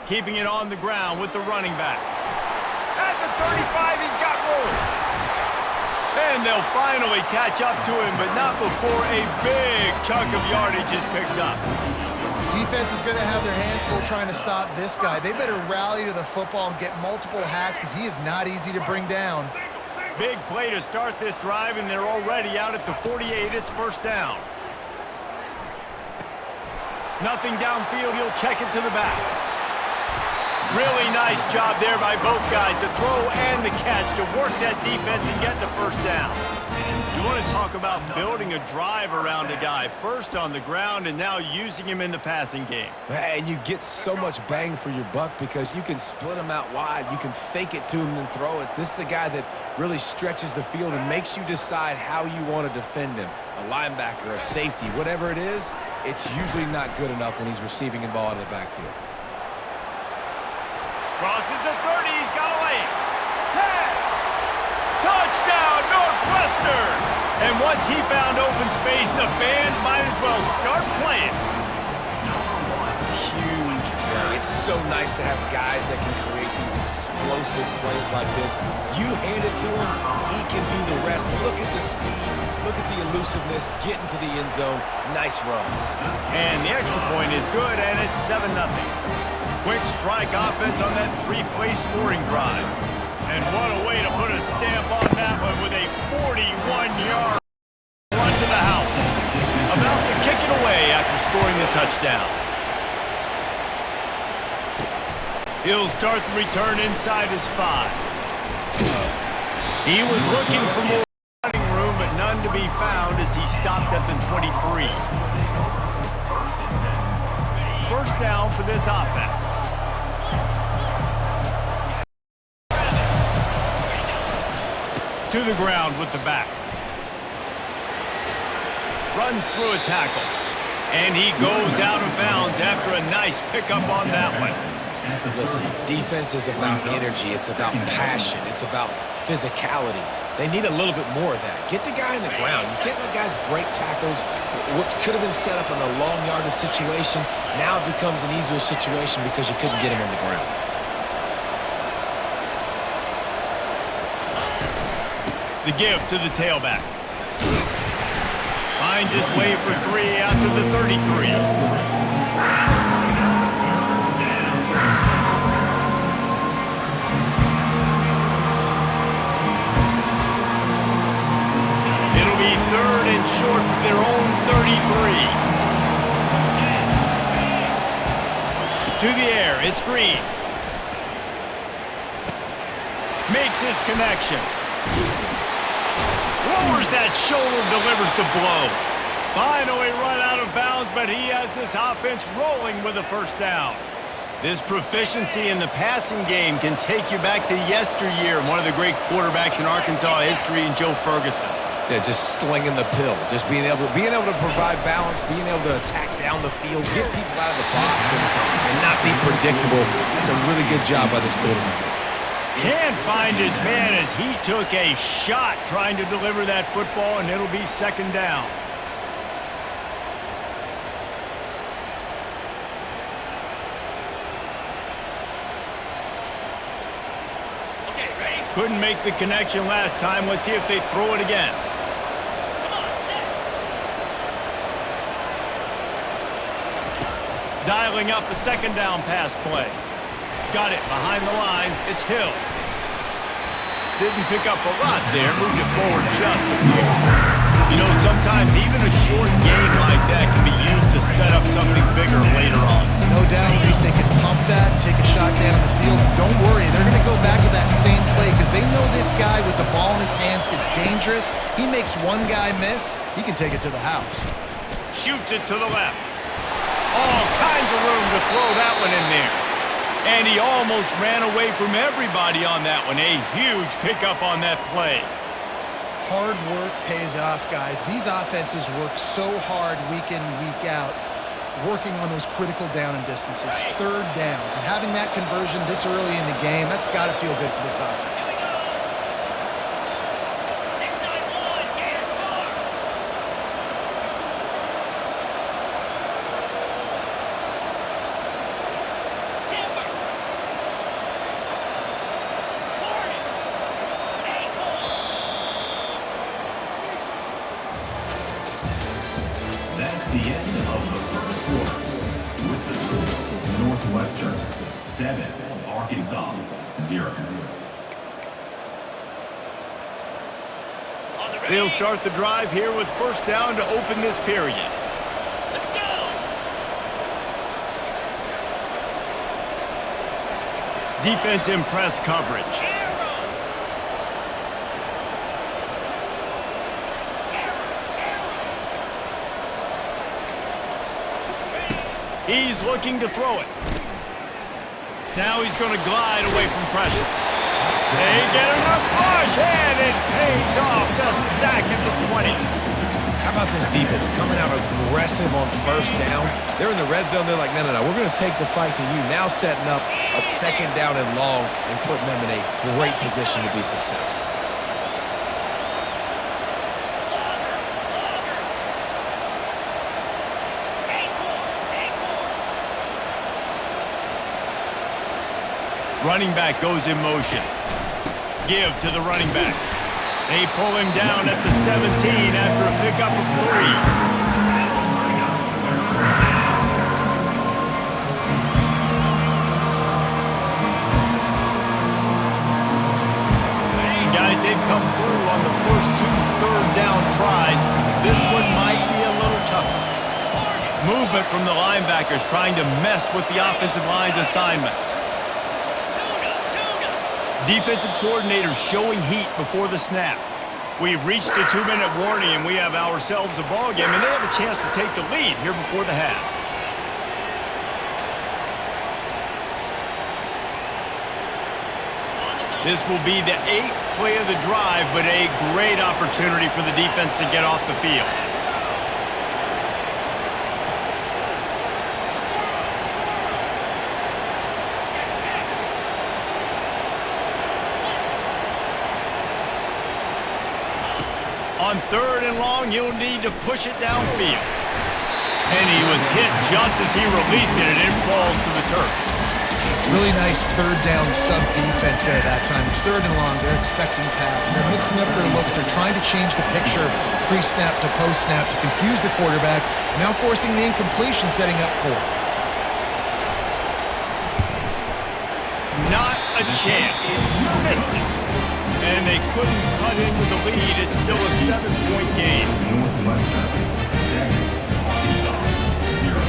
Keeping it on the ground with the running back. At the 35, he's got room. And they'll finally catch up to him, but not before a big chunk of yardage is picked up. Defense is going to have their hands full trying to stop this guy. They better rally to the football and get multiple hats because he is not easy to bring down. Big play to start this drive, and they're already out at the 48. It's first down. Nothing downfield. He'll check it to the back. Really nice job there by both guys to throw and the catch to work that defense and get the first down. You want to talk about building a drive around a guy. First on the ground and now using him in the passing game. And you get so much bang for your buck because you can split him out wide. You can fake it to him and throw it. This is the guy that really stretches the field and makes you decide how you want to defend him. A linebacker, a safety, whatever it is, it's usually not good enough when he's receiving the ball out of the backfield. Crosses the 30, he's got a lane. 10. Touchdown, Northwestern! And once he found open space, the band might as well start playing. Huge play. It's so nice to have guys that can create these explosive plays like this. You hand it to him, he can do the rest. Look at the speed, look at the elusiveness, get into the end zone. Nice run. And the extra point is good, and it's 7-0. Quick strike offense on that three-play scoring drive. And what a way to put a stamp on that one with a 41-yard run to the house. About to kick it away after scoring the touchdown. He'll start the return inside his 5. He was looking for more running room, but none to be found as he stopped at the 23. First down for this offense. To the ground with the back. Runs through a tackle. And he goes out of bounds after a nice pickup on that one. Listen, defense is about energy. It's about passion. It's about physicality. They need a little bit more of that. Get the guy in the ground. You can't let guys break tackles. What could have been set up in a long yardage situation now becomes an easier situation because you couldn't get him on the ground. The give to the tailback. Finds his way for 3 out to the 33. It'll be 3rd and short from their own 33. To the air, it's Green. Makes his connection. Lowers that shoulder, delivers the blow. Finally run out of bounds, but he has this offense rolling with a first down. This proficiency in the passing game can take you back to yesteryear, one of the great quarterbacks in Arkansas history, in Joe Ferguson. Yeah, just slinging the pill, just being able to provide balance, being able to attack down the field, get people out of the box, and not be predictable. That's a really good job by this quarterback. Can't find his man as he took a shot trying to deliver that football, and it'll be 2nd down. Okay, ready? Couldn't make the connection last time. Let's see if they throw it again. Dialing up a 2nd down pass play. Got it behind the line. It's Hill. Didn't pick up a lot there. Moved it forward just a few. You know, sometimes even a short game like that can be used to set up something bigger later on. No doubt, at least they can pump that and take a shot down the field. Don't worry, they're going to go back to that same play because they know this guy with the ball in his hands is dangerous. He makes one guy miss, he can take it to the house. Shoots it to the left. All kinds of room to throw that one in there. And he almost ran away from everybody on that one. A huge pickup on that play. Hard work pays off, guys. These offenses work so hard week in, week out, working on those critical down and distances, 3rd downs. And having that conversion this early in the game, that's got to feel good for this offense. the end of the first quarter. With the score, Northwestern 7, Arkansas 0. They'll start the drive here with first down to open this period. Let's go. Defense in press coverage. He's looking to throw it. Now he's going to glide away from pressure. They get enough rush, and it pays off. The sack at the 20. How about this defense coming out aggressive on first down? They're in the red zone. They're like, no, we're going to take the fight to you. Now setting up a second down and long and putting them in a great position to be successful. Running back goes in motion. Give to the running back. They pull him down at the 17 after a pickup of 3. And guys, they've come through on the first 2 third-down tries. This one might be a little tougher. Movement from the linebackers trying to mess with the offensive line's assignments. Defensive coordinator showing heat before the snap. We've reached the 2-minute warning, and we have ourselves a ball game, and they have a chance to take the lead here before the half. This will be the 8th play of the drive, but a great opportunity for the defense to get off the field. On 3rd and long, he'll need to push it downfield. And he was hit just as he released it, and it falls to the turf. Really nice third down sub-defense there that time. It's 3rd and long. They're expecting pass. They're mixing up their looks. They're trying to change the picture pre-snap to post-snap to confuse the quarterback, now forcing the incompletion, setting up 4th. Not a chance. Missed it. And they couldn't cut into the lead. It's still a 7-point game. Northwestern 7, Arkansas 0.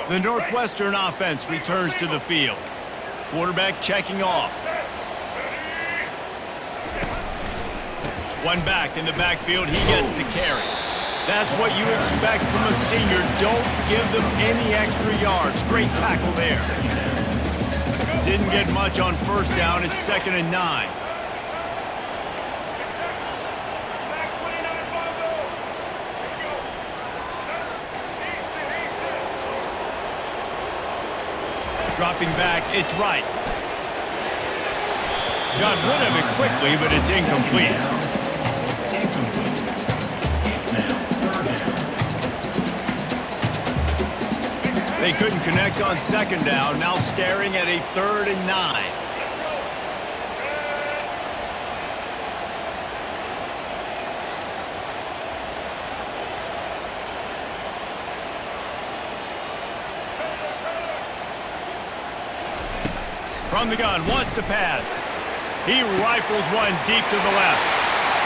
The Northwestern offense returns to the field. Quarterback checking off. One back in the backfield. He gets the carry. That's what you expect from a senior. Don't give them any extra yards. Great tackle there. Didn't get much on first down. It's 2nd and 9. Dropping back, it's right. Got rid of it quickly, but it's incomplete. They couldn't connect on 2nd down, now staring at a 3rd and 9. From the gun, wants to pass. He rifles one deep to the left.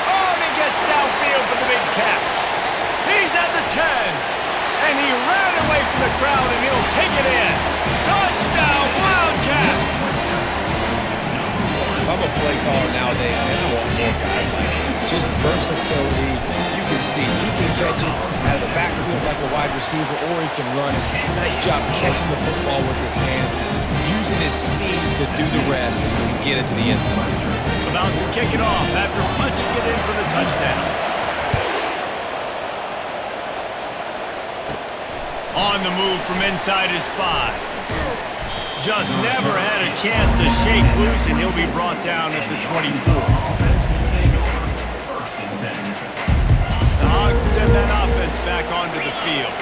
Oh, and he gets downfield for the big catch. He's at the 10. And he ran away from the crowd, and he'll take it in. Touchdown, Wildcats! If I'm a play caller nowadays, man, I want more guys like him. It's just versatility. You can see he can catch it out of the backfield like a wide receiver, or he can run. Nice job catching the football with his hands, using his speed to do the rest and get it to the end zone. About to kick it off after punching it in for the touchdown. On the move from inside his 5. Just never had a chance to shake loose, and he'll be brought down at the 24. Offense will take over. First and 10. The Hogs send that offense back onto the field.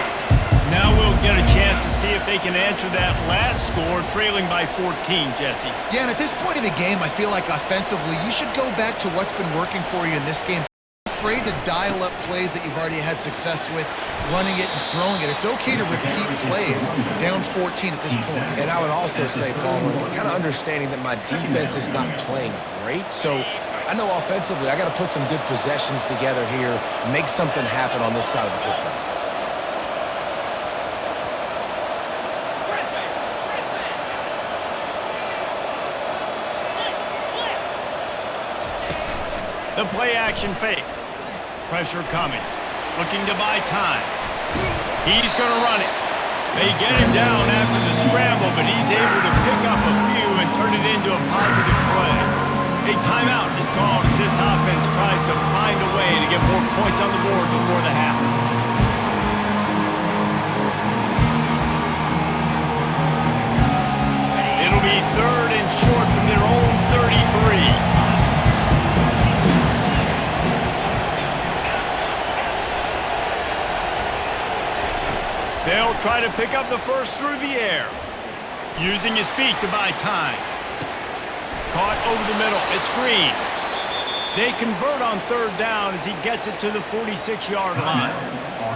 Now we'll get a chance to see if they can answer that last score, trailing by 14, Jesse. Yeah, and at this point in the game, I feel like offensively, you should go back to what's been working for you in this game. Afraid to dial up plays that you've already had success with, running it and throwing it. It's okay to repeat plays down 14 at this point. And I would also say, Paul, we're kind of understanding that my defense is not playing great. So I know offensively I got to put some good possessions together here, make something happen on this side of the football. The play action fake. Pressure coming. Looking to buy time. He's going to run it. They get him down after the scramble, but he's able to pick up a few and turn it into a positive play. A timeout is called as this offense tries to find a way to get more points on the board before the half. It'll be 3rd and short from their own 33. They'll try to pick up the first through the air. Using his feet to buy time. Caught over the middle. It's Green. They convert on 3rd down as he gets it to the 46-yard line.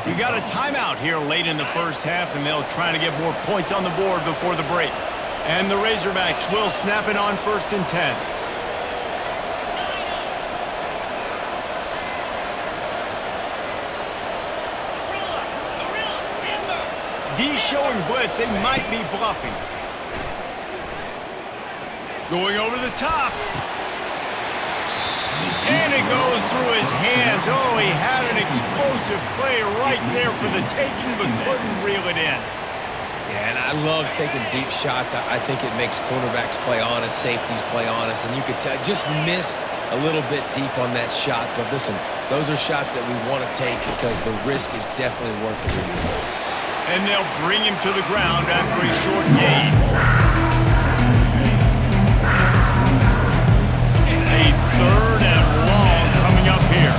You got a timeout here late in the first half, and they'll try to get more points on the board before the break. And the Razorbacks will snap it on 1st and 10. D showing blitz, they might be bluffing. Going over the top. And it goes through his hands. Oh, he had an explosive play right there for the taking, but couldn't reel it in. Yeah, and I love taking deep shots. I think it makes cornerbacks play honest, safeties play honest, and you could tell just missed a little bit deep on that shot. But listen, those are shots that we want to take because the risk is definitely worth the reward. And they'll bring him to the ground after a short gain. A 3rd and long coming up here.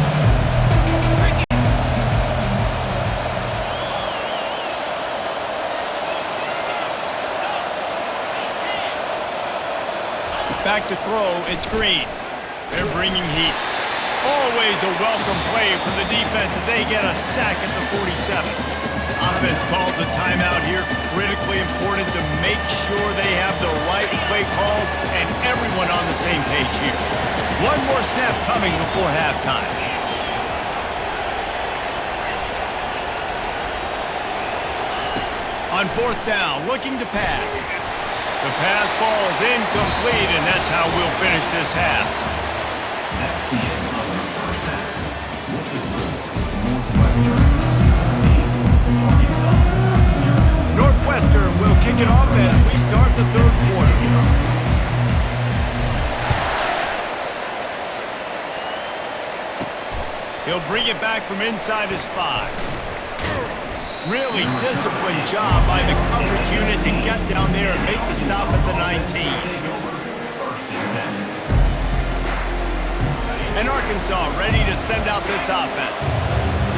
Back to throw, it's Green. They're bringing heat. Always a welcome play from the defense as they get a sack at the 47. Offense calls a timeout here. Critically important to make sure they have the right play call and everyone on the same page here. One more snap coming before halftime. On 4th down, looking to pass. The pass falls incomplete, and that's how we'll finish this half. That's the end of the first half. With the score, Northwestern 14, Arkansas 0. Northwestern will kick it off as we start the 3rd quarter. He'll bring it back from inside his 5. Really disciplined job by the coverage unit to get down there and make the stop at the 19. First and 10. And Arkansas ready to send out this offense.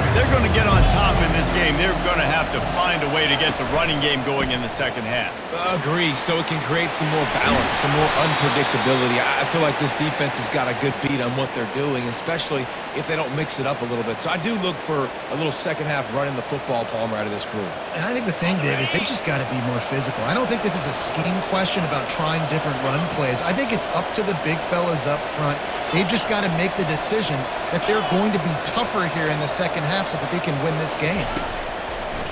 If they're going to get on top in this game, they're going to have to find a way to get the running game going in the second half. Agree, so it can create some more balance, some more unpredictability. I feel like this defense has got a good beat on what they're doing, especially if they don't mix it up a little bit. So I do look for a little second half running the football, Palmer, out of this group. And I think the thing, Dave, is they just got to be more physical. I don't think this is a scheme question about trying different run plays. I think it's up to the big fellas up front. They've just got to make the decision that they're going to be tougher here in the second half so that they can win this game.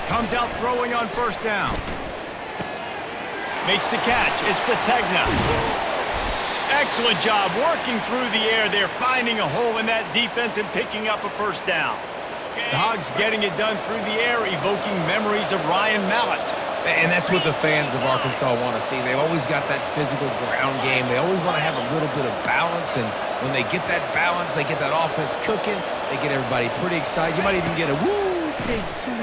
Comes out throwing on 1st down. Makes the catch. It's Sategna. Excellent job working through the air there, finding a hole in that defense and picking up a 1st down. The Hogs getting it done through the air, evoking memories of Ryan Mallett. And that's what the fans of Arkansas want to see. They've always got that physical ground game. They always want to have a little bit of balance, and when they get that balance, they get that offense cooking, they get everybody pretty excited. You might even get a woo, pig swing.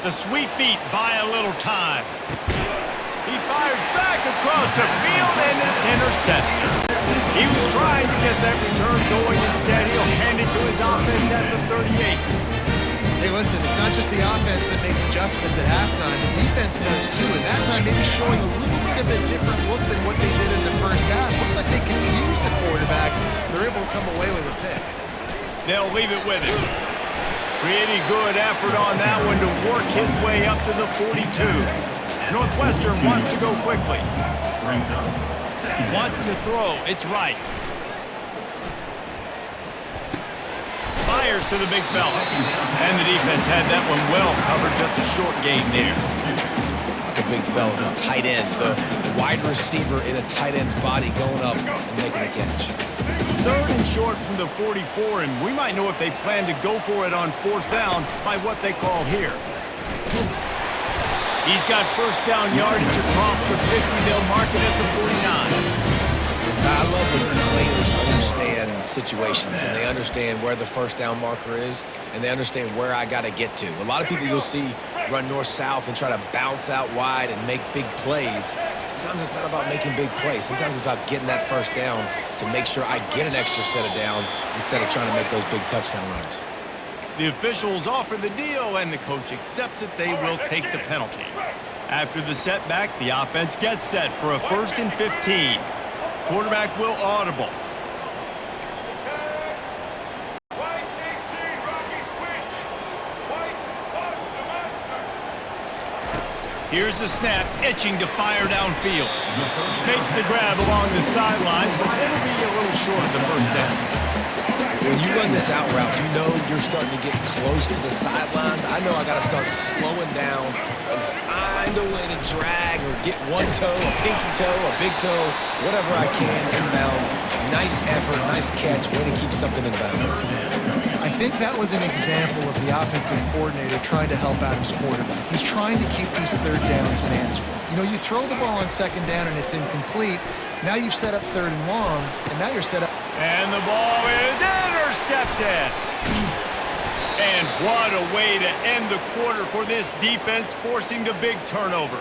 The sweet feet buy a little time. He fires back across the field, and it's intercepted. He was trying to get that return going. Instead, he'll hand it to his offense at the 38. Hey, listen, it's not just the offense that makes adjustments at halftime. The defense does too, and that time maybe showing a little bit of a different look than what they did in the first half. Looked like they confused the quarterback. They're able to come away with a pick. They'll leave it with him. Pretty good effort on that one to work his way up to the 42. Northwestern wants to go quickly. Wants to throw. It's right. Fires to the big fella. And the defense had that one well covered. Just a short gain there. The big fella, the tight end, the wide receiver in a tight end's body going up and making a catch. 3rd and short from the 44, and we might know if they plan to go for it on 4th down by what they call here. He's got first down yardage across the 50. They'll mark it at the 49. I love when players understand situations and they understand where the first down marker is and they understand where I got to get to. A lot of people you'll see run north-south and try to bounce out wide and make big plays. Sometimes it's not about making big plays. Sometimes it's about getting that first down to make sure I get an extra set of downs instead of trying to make those big touchdown runs. The officials offer the deal, and the coach accepts it. They will take the penalty. After the setback, the offense gets set for a 1st and 15. Quarterback will audible. Here's the snap, itching to fire downfield. Makes the grab along the sidelines, but it'll be a little short of the first down. When you run this out route, you know you're starting to get close to the sidelines. I know I got to start slowing down and find a way to drag or get one toe, a pinky toe, a big toe, whatever I can inbounds. Nice effort, nice catch, way to keep something in bounds. I think that was an example of the offensive coordinator trying to help out his quarterback. He's trying to keep these 3rd downs manageable. You know, you throw the ball on 2nd down and it's incomplete. Now you've set up 3rd and long, and now you're set up. And the ball is intercepted. And what a way to end the quarter for this defense, forcing the big turnover.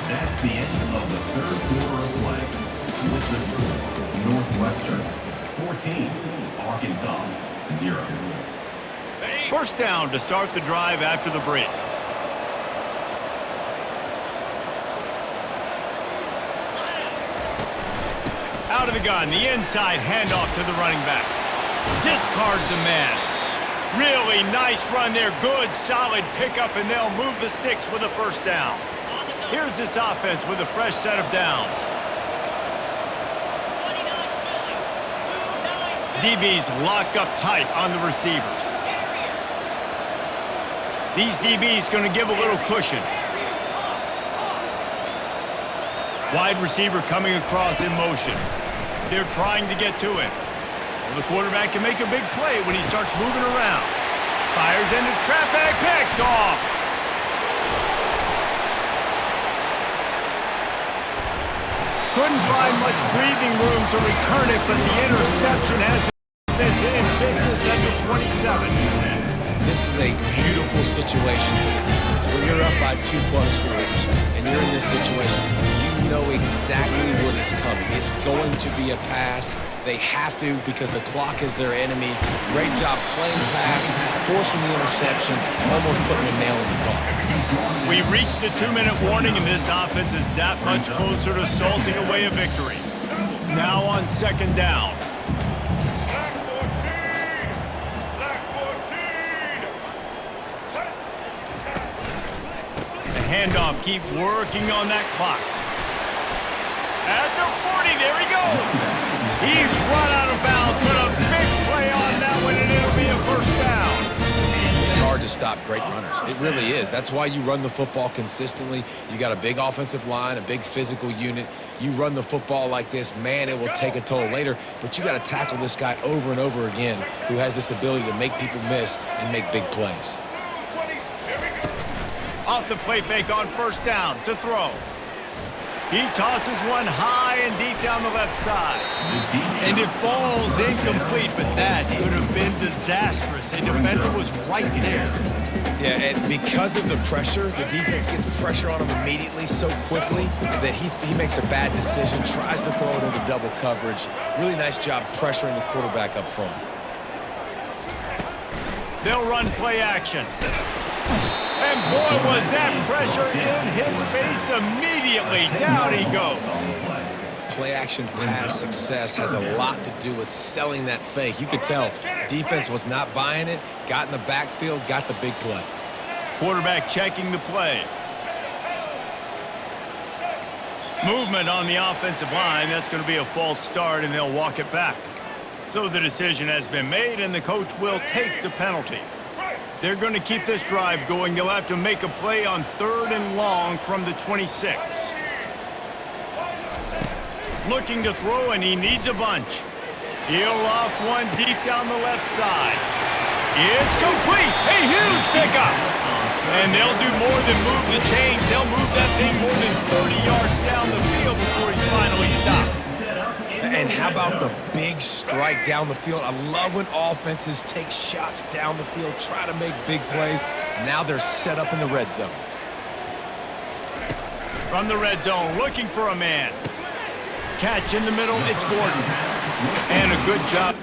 That's the end of the 3rd quarter of play. With the score, Northwestern 14, Arkansas 0. First down to start the drive after the break. Out of the gun, the inside handoff to the running back. Discards a man. Really nice run there. Good, solid pickup, and they'll move the sticks with a first down. Here's this offense with a fresh set of downs. DBs locked up tight on the receivers. These DBs going to give a little cushion. Wide receiver coming across in motion. They're trying to get to him. Well, the quarterback can make a big play when he starts moving around. Fires into traffic, picked off. Couldn't find much breathing room to return it, but the interception has the defense in business at the 27. This is a beautiful situation for the defense. When you're up by 2+ scores and you're in this situation, you know exactly what is coming. It's going to be a pass. They have to because the clock is their enemy. Great job playing pass, forcing the interception, almost putting a nail in the coffin. We reached the 2-minute warning, and this offense is that much closer to salting away a victory. Now on 2nd down. The handoff, keep working on that clock. At the 40, there he goes. He's run out of bounds, but a big play on that one, and it'll be a first down. It's hard to stop great runners. It really is. That's why you run the football consistently. You got a big offensive line, a big physical unit. You run the football like this, man, it will take a toll later, but you got to tackle this guy over and over again who has this ability to make people miss and make big plays. Off the play fake on first down to throw. He tosses one high and deep down the left side. And it falls incomplete, but that could have been disastrous. A defender was right there. Yeah, and because of the pressure, the defense gets pressure on him immediately so quickly that he makes a bad decision, tries to throw it into double coverage. Really nice job pressuring the quarterback up front. They'll run play action. And boy, was that pressure in his face immediately. Down he goes. Play action pass success has a lot to do with selling that fake. You could tell defense was not buying it, got in the backfield, got the big play. Quarterback checking the play. Movement on the offensive line. That's going to be a false start, and they'll walk it back. So the decision has been made, and the coach will take the penalty. They're going to keep this drive going. They'll have to make a play on 3rd and long from the 26. Looking to throw, and he needs a bunch. He'll loft one deep down the left side. It's complete. A huge pickup. And they'll do more than move the chains. They'll move that thing more than 30 yards down the field before he's finally stopped. And how about the big strike down the field? I love when offenses take shots down the field, try to make big plays. Now they're set up in the red zone. From the red zone, looking for a man. Catch in the middle, it's Gordon. And a good job.